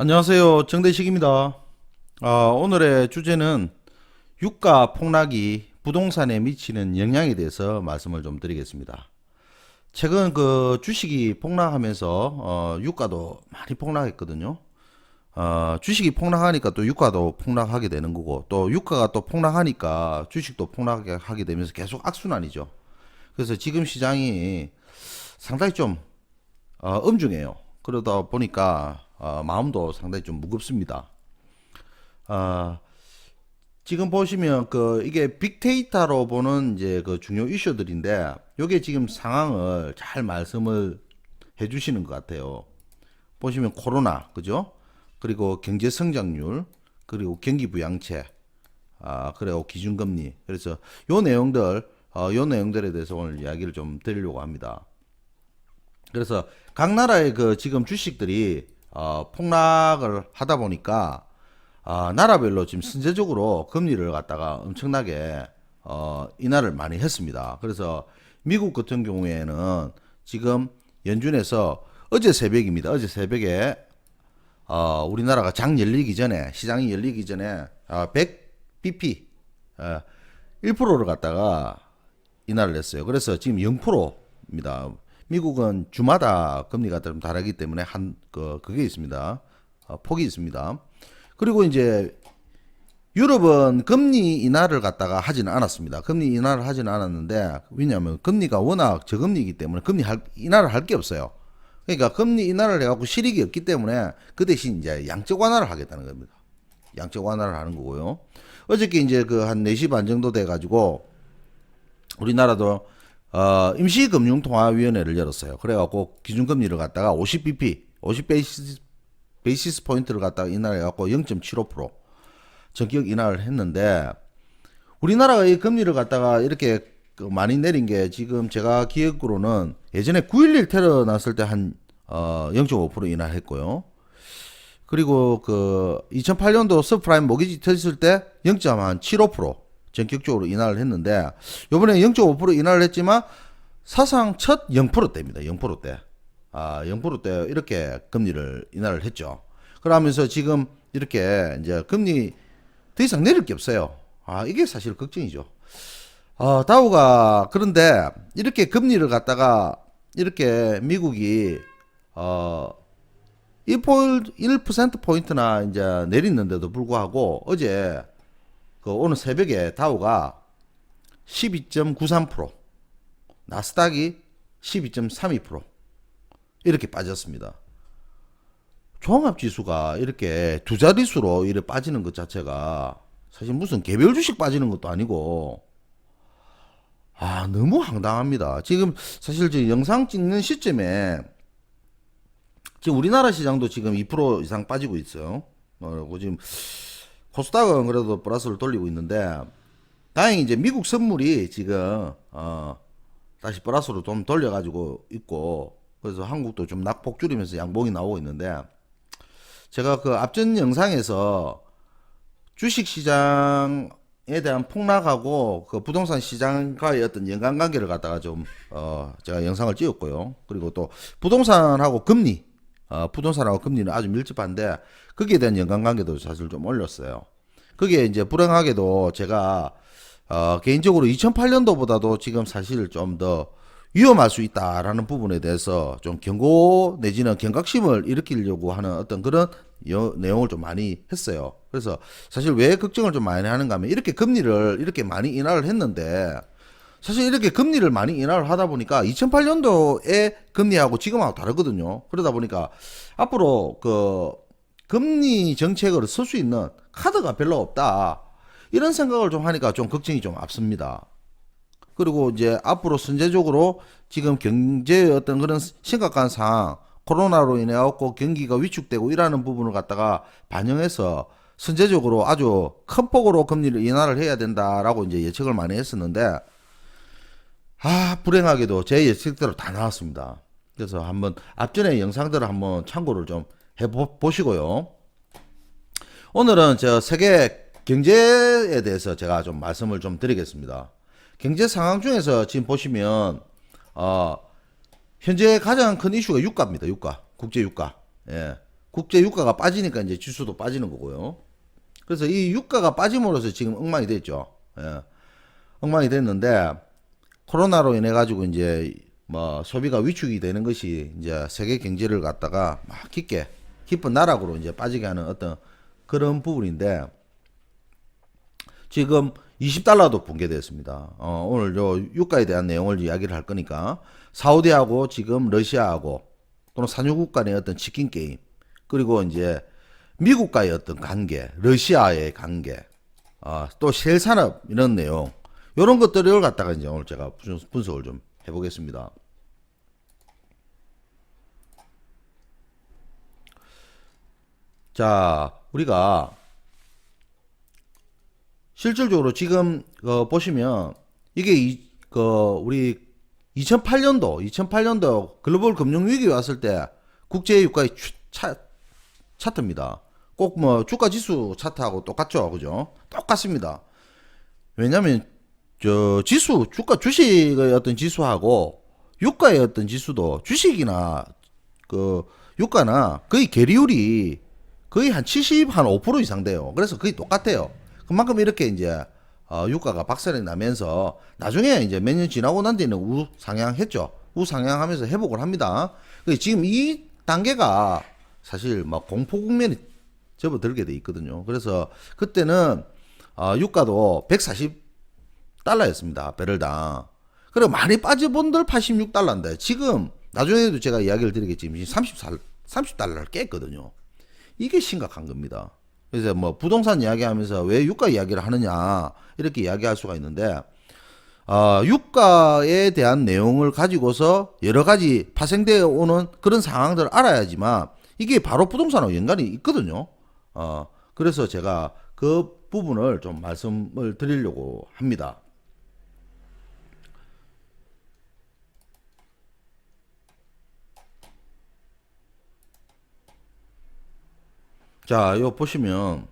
안녕하세요. 정대식입니다. 오늘의 주제는 유가 폭락이 부동산에 미치는 영향에 대해서 말씀을 좀 드리겠습니다. 최근 그 주식이 폭락하면서 유가도 많이 폭락했거든요. 주식이 폭락하니까 또 유가도 폭락하게 되는 거고, 또 유가가 또 폭락하니까 주식도 폭락하게 되면서 계속 악순환이죠. 그래서 지금 시장이 상당히 좀 엄중해요. 그러다 보니까 마음도 상당히 좀 무겁습니다. 아, 지금 보시면 그 이게 빅데이터로 보는 이제 그 중요 이슈들인데 요게 지금 상황을 잘 말씀을 해 주시는 것 같아요. 보시면 코로나, 그죠? 그리고 경제 성장률, 그리고 경기 부양책, 그리고 기준금리. 그래서 요 내용들에 대해서 오늘 이야기를 좀 드리려고 합니다. 그래서 각 나라의 그 지금 주식들이 폭락을 하다 보니까 나라별로 지금 선제적으로 금리를 갖다가 엄청나게 인하를 많이 했습니다. 그래서 미국 같은 경우에는 지금 연준에서 어제 새벽입니다. 어제 새벽에 우리나라가 장 열리기 전에 시장이 열리기 전에 100bp 1%를 갖다가 인하를 했어요. 그래서 지금 0%입니다. 미국은 주마다 금리가 좀 다르기 때문에 그게 있습니다. 폭이 있습니다. 그리고 이제 유럽은 금리 인하를 갖다가 하지는 않았습니다. 금리 인하를 하지는 않았는데 왜냐하면 금리가 워낙 저금리이기 때문에 인하를 할 게 없어요. 그러니까 금리 인하를 해갖고 실익이 없기 때문에 그 대신 이제 양적 완화를 하겠다는 겁니다. 양적 완화를 하는 거고요. 어저께 이제 그 한 4시 반 정도 돼가지고 우리나라도 임시금융통화위원회를 열었어요. 그래갖고 기준금리를 갖다가 50bp, 50베이시스 포인트를 갖다가 인하해갖고 0.75% 전격 인하를 했는데 우리나라가 이 금리를 갖다가 이렇게 많이 내린 게 지금 제가 기억으로는 예전에 9.11 테러 났을 때 한 0.5% 인하했고요. 그리고 그 2008년도 서프라임 모기지 터졌을 때 0.75% 전격적으로 인하를 했는데 요번에 0.5% 인하를 했지만 사상 첫 0%대입니다. 0%대. 0%대 이렇게 금리를 인하를 했죠. 그러면서 지금 이렇게 이제 금리 더 이상 내릴 게 없어요. 이게 사실 걱정이죠. 다우가 그런데 이렇게 금리를 갖다가 이렇게 미국이 1%포인트나 이제 내리는데도 불구하고 어제 그 오늘 새벽에 다우가 12.93%, 나스닥이 12.32% 이렇게 빠졌습니다. 종합지수가 이렇게 두 자릿수로 이렇게 빠지는 것 자체가 사실 무슨 개별 주식 빠지는 것도 아니고 너무 황당합니다. 지금 사실 저 영상 찍는 시점에 지금 우리나라 시장도 지금 2% 이상 빠지고 있어요. 그리고 지금 코스닥은 그래도 플러스를 돌리고 있는데 다행히 이제 미국 선물이 지금 다시 플러스로 좀 돌려가지고 있고 그래서 한국도 좀 낙폭 줄이면서 양봉이 나오고 있는데 제가 그 앞전 영상에서 주식 시장에 대한 폭락하고 그 부동산 시장과의 어떤 연관관계를 갖다가 좀 제가 영상을 찍었고요. 그리고 또 부동산하고 금리는 아주 밀접한데 거기에 대한 연관관계도 사실 좀 올렸어요. 그게 이제 불행하게도 제가 개인적으로 2008년도보다도 지금 사실 좀 더 위험할 수 있다라는 부분에 대해서 좀 경고 내지는 경각심을 일으키려고 하는 어떤 그런 내용을 좀 많이 했어요. 그래서 사실 왜 걱정을 좀 많이 하는가 하면 이렇게 금리를 이렇게 많이 인하를 했는데 사실 이렇게 금리를 많이 인하를 하다 보니까 2008년도에 금리하고 지금하고 다르거든요. 그러다 보니까 앞으로 그 금리 정책을 쓸 수 있는 카드가 별로 없다. 이런 생각을 좀 하니까 좀 걱정이 좀 앞섭니다. 그리고 이제 앞으로 선제적으로 지금 경제의 어떤 그런 심각한 상황, 코로나로 인해 갖고 경기가 위축되고 이러는 부분을 갖다가 반영해서 선제적으로 아주 큰 폭으로 금리를 인하를 해야 된다라고 이제 예측을 많이 했었는데 불행하게도 제 예측대로 다 나왔습니다. 그래서 한번 앞전에 영상들을 한번 참고를 좀 해보시고요. 오늘은 저 세계 경제에 대해서 제가 좀 말씀을 좀 드리겠습니다. 경제 상황 중에서 지금 보시면 현재 가장 큰 이슈가 유가입니다. 유가, 국제 유가. 예. 국제 유가가 빠지니까 이제 지수도 빠지는 거고요. 그래서 이 유가가 빠짐으로써 지금 엉망이 됐죠. 예. 엉망이 됐는데 코로나로 인해 가지고 이제 뭐 소비가 위축이 되는 것이 이제 세계 경제를 갖다가 막 깊은 나락으로 이제 빠지게 하는 어떤 그런 부분인데 지금 20달러도 붕괴됐습니다. 오늘 요 유가에 대한 내용을 이야기를 할 거니까 사우디하고 지금 러시아하고 또는 산유국 간의 어떤 치킨 게임 그리고 이제 미국과의 어떤 관계, 러시아의 관계, 또 셀산업 이런 내용 이런 것들을 갖다가 이제 오늘 제가 분석을 좀 해보겠습니다. 자, 우리가 실질적으로 지금 보시면 이게 우리 2008년도 글로벌 금융 위기 왔을 때 국제 유가의 차트입니다. 꼭 뭐 주가 지수 차트하고 똑같죠, 그죠? 똑같습니다. 왜냐하면 저 지수 주식의 어떤 지수하고 유가의 어떤 지수도 주식이나 그 유가나 거의 계리율이 거의 한 70, 한 5% 이상 돼요. 그래서 거의 똑같아요. 그만큼 이렇게 이제 유가가 박살이 나면서 나중에 이제 몇 년 지나고 난 뒤에는 우상향했죠. 우상향하면서 회복을 합니다. 지금 이 단계가 사실 막 공포 국면이 접어들게 돼 있거든요. 그래서 그때는 유가도 140달러였습니다. 배럴당. 그리고 많이 빠져본들 86달러인데 지금 나중에도 제가 이야기를 드리겠지만 30달러를 깼거든요. 이게 심각한 겁니다. 그래서 뭐 부동산 이야기하면서 왜 유가 이야기를 하느냐 이렇게 이야기할 수가 있는데 유가에 대한 내용을 가지고서 여러 가지 파생되어 오는 그런 상황들을 알아야지만 이게 바로 부동산하고 연관이 있거든요. 그래서 제가 그 부분을 좀 말씀을 드리려고 합니다. 자, 요 보시면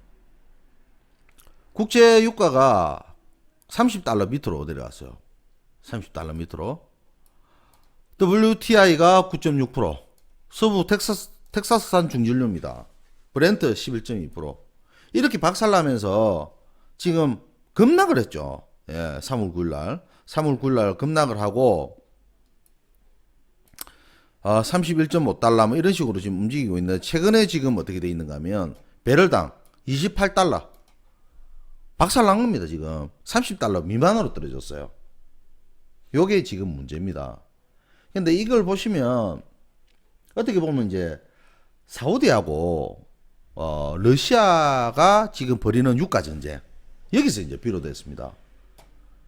국제 유가가 30달러 밑으로 내려왔어요. 30달러 밑으로. WTI가 9.6%, 서부 텍사스산 중진료입니다. 브렌트 11.2%. 이렇게 박살나면서 지금 급락을 했죠. 예, 3월 9일 날 급락을 하고 31.5달러 뭐 이런 식으로 지금 움직이고 있는데 최근에 지금 어떻게 돼 있는가 하면 배럴당 28달러 박살난 겁니다. 지금 30달러 미만으로 떨어졌어요. 요게 지금 문제입니다. 근데 이걸 보시면 어떻게 보면 이제 사우디하고 러시아가 지금 벌이는 유가 전쟁 여기서 이제 비롯됐습니다.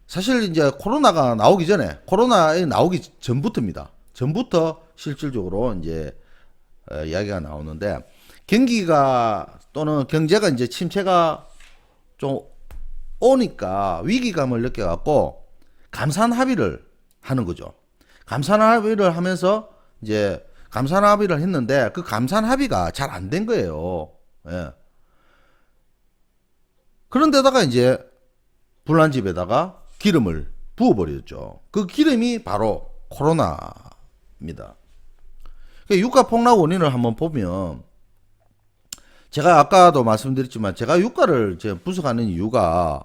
사실 이제 코로나가 나오기 전에 코로나에 나오기 전부터입니다. 전부터 실질적으로 이제 이야기가 나오는데 경기가 또는 경제가 이제 침체가 좀 오니까 위기감을 느껴갖고 감산 합의를 하는 거죠. 감산 합의를 하면서 이제 감산 합의를 했는데 그 감산 합의가 잘 안 된 거예요. 예. 그런데다가 이제 불난 집에다가 기름을 부어버렸죠. 그 기름이 바로 코로나입니다. 유가 폭락 원인을 한번 보면 제가 아까도 말씀드렸지만 제가 유가를 분석하는 이유가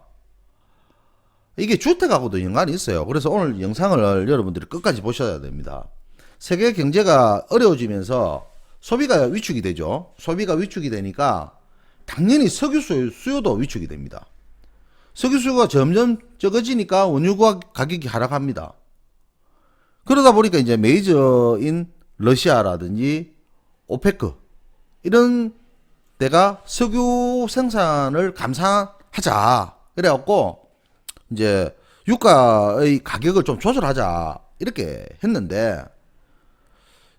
이게 주택하고도 연관이 있어요. 그래서 오늘 영상을 여러분들이 끝까지 보셔야 됩니다. 세계 경제가 어려워지면서 소비가 위축이 되죠. 소비가 위축이 되니까 당연히 석유 수요도 위축이 됩니다. 석유 수요가 점점 적어지니까 원유 가격이 하락합니다. 그러다 보니까 이제 메이저인 러시아라든지 오페크 이런 데가 석유 생산을 감산하자 그래갖고 이제 유가의 가격을 좀 조절하자 이렇게 했는데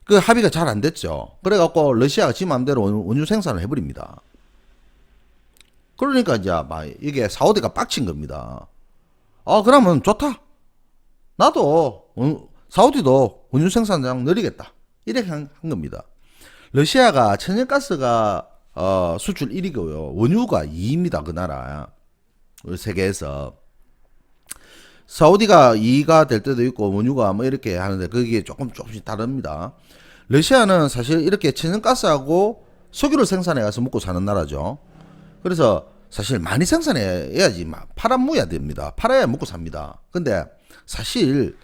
그 합의가 잘 안 됐죠. 그래갖고 러시아가 지 맘대로 원유 생산을 해버립니다. 그러니까 이제 막 이게 사우디가 빡친 겁니다. 그러면 좋다. 나도 사우디도 원유 생산량 늘리겠다. 이렇게 한 겁니다. 러시아가 천연가스가 수출 1위고요. 원유가 2위입니다. 그 나라. 세계에서. 사우디가 2위가 될 때도 있고 원유가 뭐 이렇게 하는데 그게 조금씩 다릅니다. 러시아는 사실 이렇게 천연가스하고 석유를 생산해 가서 먹고 사는 나라죠. 그래서 사실 많이 생산해야지 팔아먹어야 됩니다. 팔아야 먹고 삽니다. 근데 사실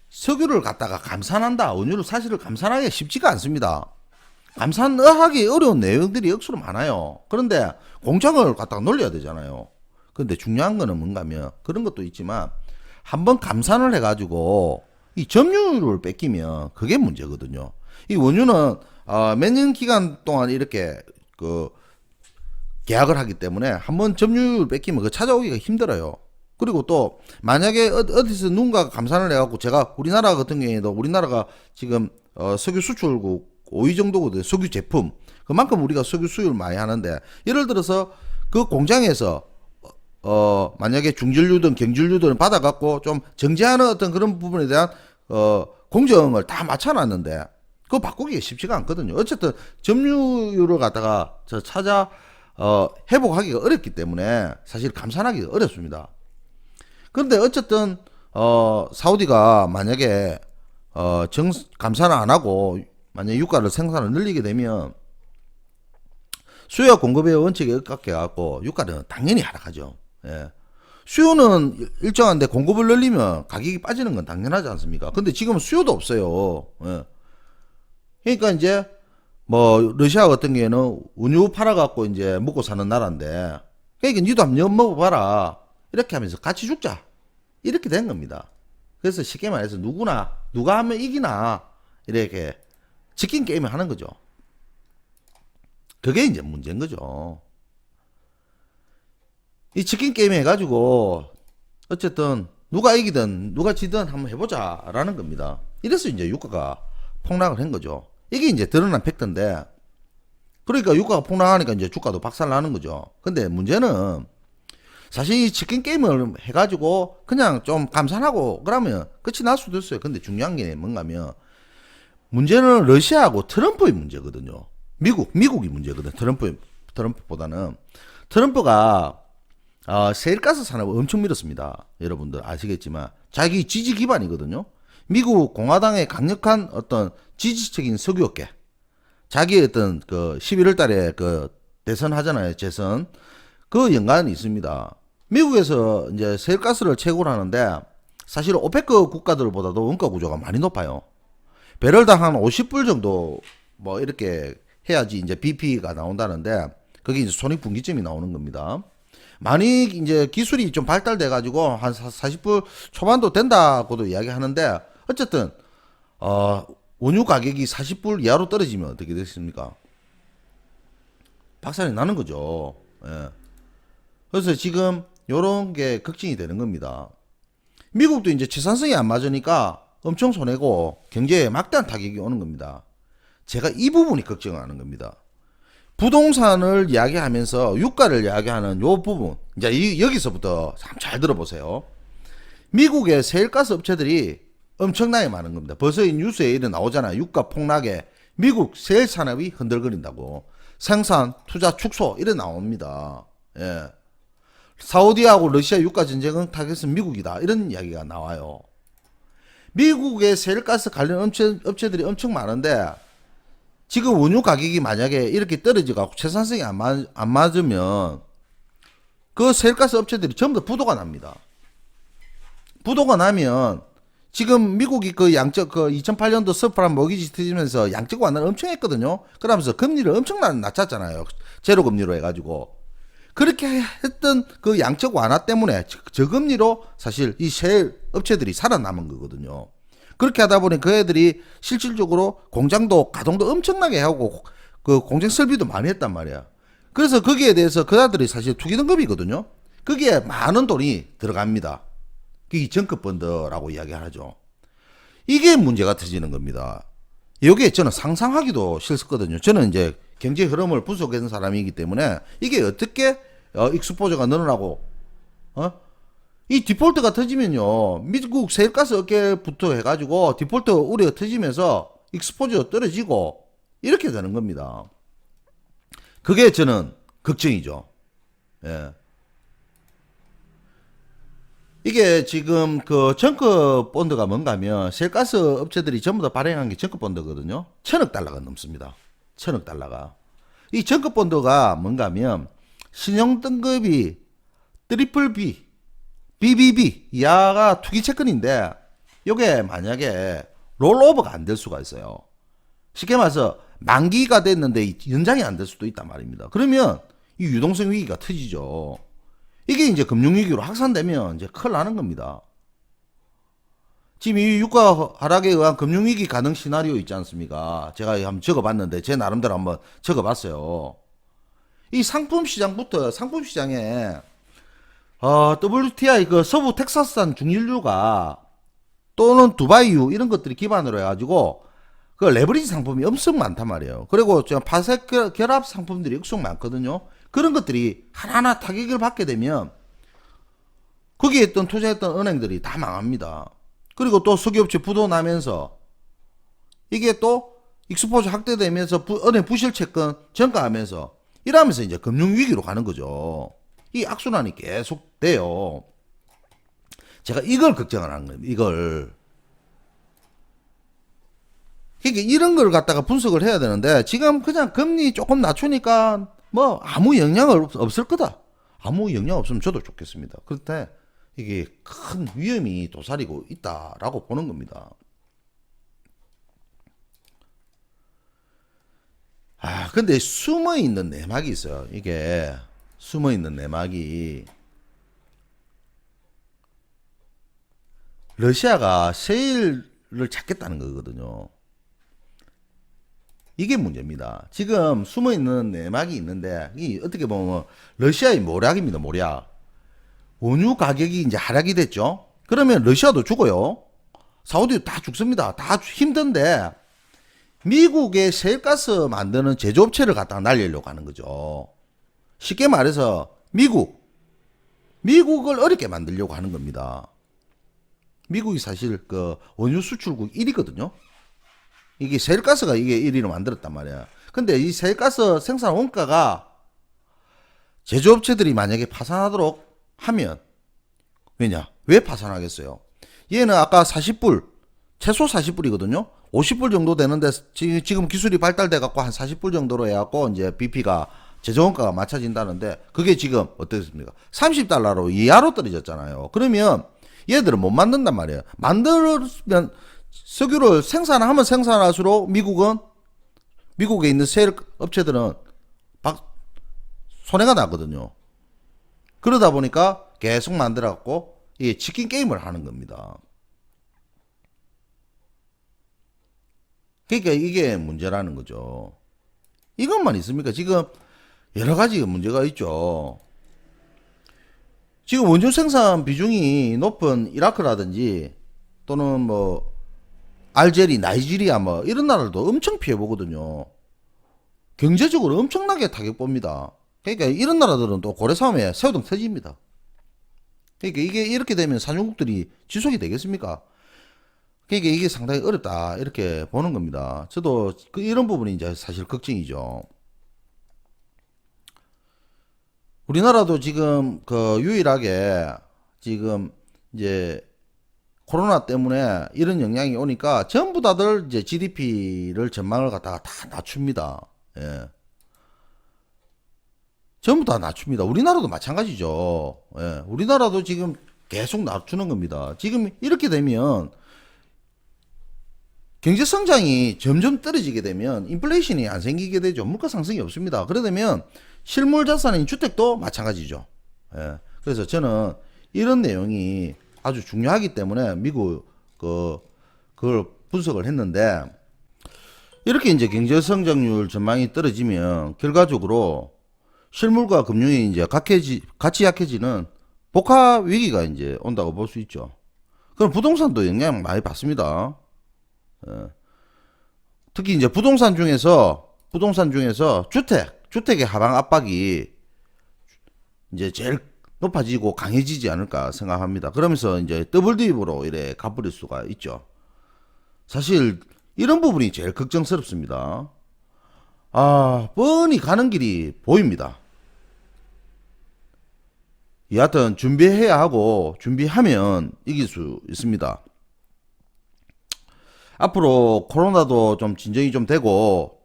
석유를 갖다가 감산한다, 원유를 사실을 감산하기가 쉽지가 않습니다. 감산하기 어려운 내용들이 억수로 많아요. 그런데 공장을 갖다가 놀려야 되잖아요. 근데 중요한 거는 뭔가 하면 그런 것도 있지만 한번 감산을 해가지고 이 점유율을 뺏기면 그게 문제거든요. 이 원유는 몇 년 기간 동안 이렇게 그 계약을 하기 때문에 한번 점유율 뺏기면 그 찾아오기가 힘들어요. 그리고 또 만약에 어디서 누군가가 감산을 해갖고 제가 우리나라 같은 경우에도 우리나라가 지금 석유 수출국 5위 정도거든요. 석유 제품. 그만큼 우리가 석유 수입을 많이 하는데 예를 들어서 그 공장에서 만약에 중진류든 경진류든 받아갖고 좀 정제하는 어떤 그런 부분에 대한 공정을 다 맞춰놨는데 그거 바꾸기가 쉽지가 않거든요. 어쨌든 점유율을 갖다가 찾아 회복하기가 어렵기 때문에 사실 감산하기가 어렵습니다. 그런데 어쨌든 사우디가 만약에 감산을 안 하고 만약 유가를 생산을 늘리게 되면 수요와 공급의 원칙에 엇갈게 갖고 유가는 당연히 하락하죠. 예. 수요는 일정한데 공급을 늘리면 가격이 빠지는 건 당연하지 않습니까? 근데 지금은 수요도 없어요. 예. 그러니까 이제 뭐 러시아 같은 경우에는 원유 팔아 갖고 이제 먹고 사는 나라인데 그러니까 니도 한번 먹어봐라 이렇게 하면서 같이 죽자 이렇게 된 겁니다. 그래서 쉽게 말해서 누가 하면 이기나 이렇게 치킨 게임을 하는 거죠. 그게 이제 문제인 거죠. 이 치킨 게임 해가지고 어쨌든 누가 이기든 누가 지든 한번 해보자라는 겁니다. 이래서 이제 유가가 폭락을 한 거죠. 이게 이제 드러난 팩트인데 그러니까 유가가 폭락하니까 이제 주가도 박살나는 거죠. 근데 문제는 사실 이 치킨 게임을 해가지고 그냥 좀 감산하고 그러면 끝이 날 수도 있어요. 근데 중요한 게 뭔가 하면 문제는 러시아하고 트럼프의 문제거든요. 미국이 문제거든. 트럼프보다는. 트럼프가 세일가스 산업을 엄청 밀었습니다. 여러분들 아시겠지만 자기 지지 기반이거든요. 미국 공화당의 강력한 어떤 지지적인 석유업계, 자기 어떤 그 11월 달에 그 대선 하잖아요. 재선. 그 연관이 있습니다. 미국에서 이제 세일가스를 채굴 하는데 사실 오페크 국가들보다도 원가 구조가 많이 높아요. 배럴당 한 50불 정도 뭐 이렇게 해야지 이제 BP가 나온다는데 그게 이제 손익분기점이 나오는 겁니다. 많이 이제 기술이 좀 발달돼 가지고 한 40불 초반도 된다고도 이야기하는데 어쨌든 원유 가격이 40불 이하로 떨어지면 어떻게 되겠습니까? 박살이 나는 거죠. 예. 그래서 지금 요런 게 걱정이 되는 겁니다. 미국도 이제 채산성이 안 맞으니까 엄청 손해고 경제에 막대한 타격이 오는 겁니다. 제가 이 부분이 걱정하는 겁니다. 부동산을 이야기하면서 유가를 이야기하는 요 부분, 이제 여기서부터 잘 들어보세요. 미국의 세일가스 업체들이 엄청나게 많은 겁니다. 벌써 이 뉴스에 이래 나오잖아요. 유가 폭락에 미국 세일 산업이 흔들거린다고. 생산, 투자, 축소 이래 나옵니다. 예. 사우디하고 러시아 유가 전쟁은 타겟은 미국이다. 이런 이야기가 나와요. 미국의 세일가스 관련 업체들이 엄청 많은데 지금 원유 가격이 만약에 이렇게 떨어져가지고 채산성이 안 맞으면 그 세일가스 업체들이 전부 다 부도가 납니다. 부도가 나면 지금 미국이 그 양적 그 2008년도 서프라임 모기지 터지면서 양적 완화를 엄청 했거든요. 그러면서 금리를 엄청 낮췄잖아요. 제로 금리로 해가지고 그렇게 했던 그 양적 완화 때문에 저금리로 사실 이 셰일 업체들이 살아남은 거거든요. 그렇게 하다 보니 그 애들이 실질적으로 공장도 가동도 엄청나게 하고 그 공장 설비도 많이 했단 말이야. 그래서 거기에 대해서 그자들이 사실 투기 등급이거든요. 거기에 많은 돈이 들어갑니다. 그게 정급 펀드라고 이야기하죠. 이게 문제가 터지는 겁니다. 여기에 저는 상상하기도 싫었거든요. 저는 이제 경제 흐름을 분석하는 사람이기 때문에 이게 어떻게 익스포저가 늘어나고 이 디폴트가 터지면요 미국 세일가스 업계부터 해가지고 디폴트 우려가 터지면서 익스포저 떨어지고 이렇게 되는 겁니다. 그게 저는 걱정이죠. 예. 이게 지금 그 정크 본드가 뭔가 하면 셀가스 업체들이 전부 다 발행한 게 정크 본드거든요. 1000억 달러가 넘습니다. 1000억 달러가. 이 정크 본드가 뭔가 하면 신용 등급이 트리플 B, BBB 이하가 투기 채권인데 요게 만약에 롤오버가 안 될 수가 있어요. 쉽게 말해서 만기가 됐는데 연장이 안 될 수도 있단 말입니다. 그러면 이 유동성 위기가 터지죠. 이게 이제 금융위기로 확산되면 이제 큰일 나는 겁니다. 지금 이 유가 하락에 의한 금융위기 가능 시나리오 있지 않습니까? 제가 한번 적어봤는데 제 나름대로 한번 적어봤어요. 이 상품시장부터 상품시장에 WTI 그 서부 텍사스산 중진류가 또는 두바이유 이런 것들이 기반으로 해가지고 그 레버리지 상품이 엄청 많단 말이에요. 그리고 파생 결합 상품들이 엄청 많거든요. 그런 것들이 하나하나 타격을 받게 되면 거기에 있던 투자했던 은행들이 다 망합니다. 그리고 또 석유업체 부도나면서 이게 또 익스포저 확대되면서 은행 부실 채권 전가하면서 이러면서 이제 금융위기로 가는 거죠. 이 악순환이 계속 돼요. 제가 이걸 걱정을 하는 거예요. 이걸. 그러니까 이런 걸 갖다가 분석을 해야 되는데 지금 그냥 금리 조금 낮추니까 뭐 아무 영향 없을 거다. 아무 영향 없으면 저도 좋겠습니다. 그런데 이게 큰 위험이 도사리고 있다라고 보는 겁니다. 근데 숨어 있는 내막이 있어요. 이게 숨어 있는 내막이 러시아가 세일을 찾겠다는 거거든요. 이게 문제입니다. 지금 숨어 있는 내막이 있는데 이 어떻게 보면 러시아의 모략입니다. 모략. 원유 가격이 이제 하락이 됐죠. 그러면 러시아도 죽어요. 사우디도 다 죽습니다. 다 힘든데 미국의 셰일가스 만드는 제조업체를 갖다가 날리려고 하는 거죠. 쉽게 말해서 미국을 어렵게 만들려고 하는 겁니다. 미국이 사실 그 원유 수출국 1위거든요. 이게 셰일가스가 이게 1위로 만들었단 말이야. 근데 이 셰일가스 생산 원가가 제조업체들이 만약에 파산하도록 하면 왜냐? 왜 파산하겠어요? 얘는 아까 40불, 최소 40불이거든요. 50불 정도 되는데 지금 기술이 발달돼 갖고 한 40불 정도로 해 갖고 이제 BP가 제조원가가 맞춰진다는데 그게 지금 어떻습니까? 30달러로 이하로 떨어졌잖아요. 그러면 얘들은 못 만든단 말이에요. 만들면 석유를 생산하면 생산할수록 미국에 있는 셰일 업체들은 손해가 나거든요. 그러다 보니까 계속 만들어 갖고 이 치킨 게임을 하는 겁니다. 그러니까 이게 문제라는 거죠. 이것만 있습니까? 지금 여러 가지 문제가 있죠. 지금 원유 생산 비중이 높은 이라크라든지 또는 뭐 알제리, 나이지리아 뭐 이런 나라들도 엄청 피해 보거든요. 경제적으로 엄청나게 타격 봅니다. 그러니까 이런 나라들은 또 고래 싸움에 새우등 터집니다. 그러니까 이게 이렇게 되면 산유국들이 지속이 되겠습니까? 그러니까 이게 상당히 어렵다 이렇게 보는 겁니다. 저도 이런 부분이 이제 사실 걱정이죠. 우리나라도 지금 그 유일하게 지금 이제 코로나 때문에 이런 영향이 오니까 전부 다들 이제 GDP를 전망을 갖다가 다 낮춥니다. 예. 전부 다 낮춥니다. 우리나라도 마찬가지죠. 예. 우리나라도 지금 계속 낮추는 겁니다. 지금 이렇게 되면 경제 성장이 점점 떨어지게 되면 인플레이션이 안 생기게 되죠. 물가 상승이 없습니다. 그러다 보면 실물 자산인 주택도 마찬가지죠. 예. 그래서 저는 이런 내용이 아주 중요하기 때문에 미국 그걸 분석을 했는데 이렇게 이제 경제 성장률 전망이 떨어지면 결과적으로 실물과 금융이 이제 같이 약해지는 복합 위기가 이제 온다고 볼 수 있죠. 그럼 부동산도 영향 많이 받습니다. 특히 이제 부동산 중에서 주택의 하방 압박이 이제 제일 높아지고 강해지지 않을까 생각합니다. 그러면서 이제 더블 디입으로 이래 가버릴 수가 있죠. 사실 이런 부분이 제일 걱정스럽습니다. 뻔히 가는 길이 보입니다. 여하튼 준비해야 하고 준비하면 이길 수 있습니다. 앞으로 코로나도 좀 진정이 좀 되고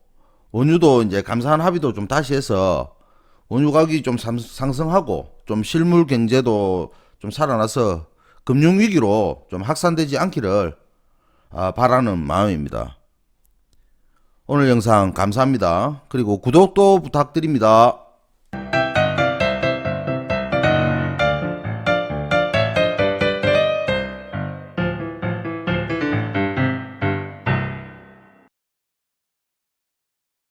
원유도 이제 감사한 합의도 좀 다시 해서 원유 가격이 좀 상승하고 좀 실물 경제도 좀 살아나서 금융 위기로 좀 확산되지 않기를 바라는 마음입니다. 오늘 영상 감사합니다. 그리고 구독도 부탁드립니다.